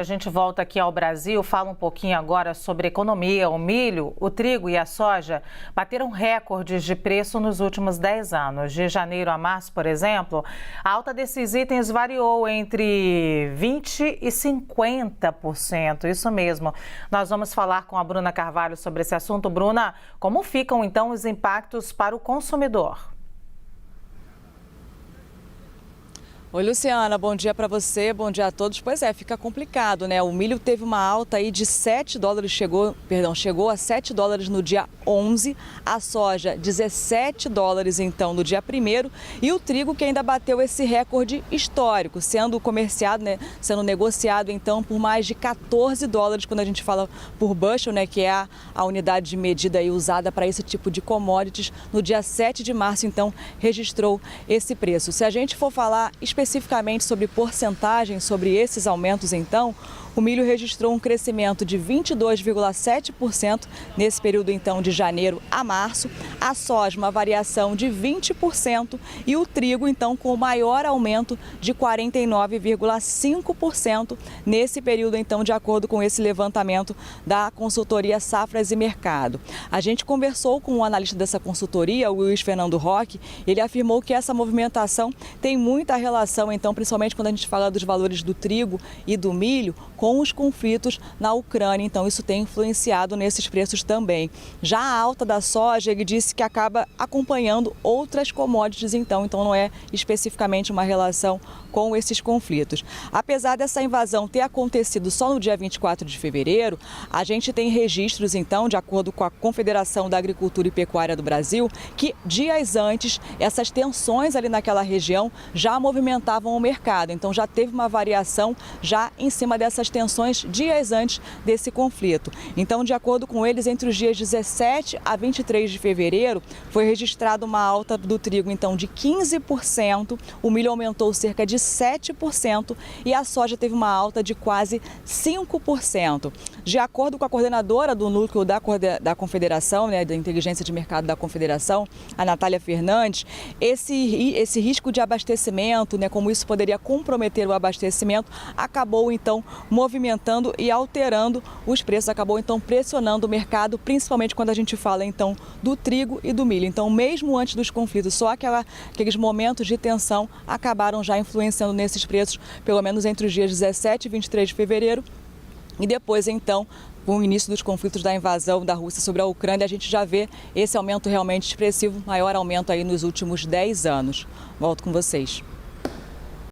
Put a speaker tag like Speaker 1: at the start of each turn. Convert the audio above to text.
Speaker 1: A gente volta aqui ao Brasil, fala um pouquinho agora sobre economia. O milho, o trigo e a soja bateram recordes de preço nos últimos 10 anos. De janeiro a março, por exemplo, a alta desses itens variou entre 20% e 50%. Isso mesmo. Nós vamos falar com a Bruna Carvalho sobre esse assunto. Bruna, como ficam então os impactos para o consumidor?
Speaker 2: Oi, Luciana, bom dia para você, bom dia a todos. Pois é, fica complicado, né? O milho teve uma alta aí de 7 dólares, chegou a 7 dólares no dia 11, a soja 17 dólares então no dia 1º e o trigo que ainda bateu esse recorde histórico, sendo comerciado, né, sendo negociado então por mais de 14 dólares quando a gente fala por bushel, né, que é a unidade de medida aí usada para esse tipo de commodities. No dia 7 de março então registrou esse preço. Se a gente for falar especificamente sobre porcentagem, sobre esses aumentos então, o milho registrou um crescimento de 22,7% nesse período então de janeiro a março, a soja uma variação de 20% e o trigo então com o maior aumento de 49,5% nesse período então, de acordo com esse levantamento da consultoria Safras e Mercado. A gente conversou com o analista dessa consultoria, o Luiz Fernando Roque, ele afirmou que essa movimentação tem muita relação então, principalmente quando a gente fala dos valores do trigo e do milho, com os conflitos na Ucrânia, então isso tem influenciado nesses preços também. Já a alta da soja, ele disse que acaba acompanhando outras commodities, então não é especificamente uma relação com esses conflitos. Apesar dessa invasão ter acontecido só no dia 24 de fevereiro, a gente tem registros então, de acordo com a Confederação da Agricultura e Pecuária do Brasil, que dias antes essas tensões ali naquela região já movimentavam o mercado, então já teve uma variação já em cima dessas tensões dias antes desse conflito. Então, de acordo com eles, entre os dias 17 a 23 de fevereiro, foi registrada uma alta do trigo então de 15%, o milho aumentou cerca de 7% e a soja teve uma alta de quase 5%. De acordo com a coordenadora do núcleo da Confederação, né, da Inteligência de Mercado da Confederação, a Natália Fernandes, esse risco de abastecimento, né, como isso poderia comprometer o abastecimento, acabou então movimentando e alterando os preços, acabou então pressionando o mercado, principalmente quando a gente fala então do trigo e do milho. Então, mesmo antes dos conflitos, só aqueles momentos de tensão acabaram já influenciando nesses preços, pelo menos entre os dias 17 e 23 de fevereiro. E depois, então, com o início dos conflitos da invasão da Rússia sobre a Ucrânia, a gente já vê esse aumento realmente expressivo, maior aumento aí nos últimos 10 anos. Volto com vocês.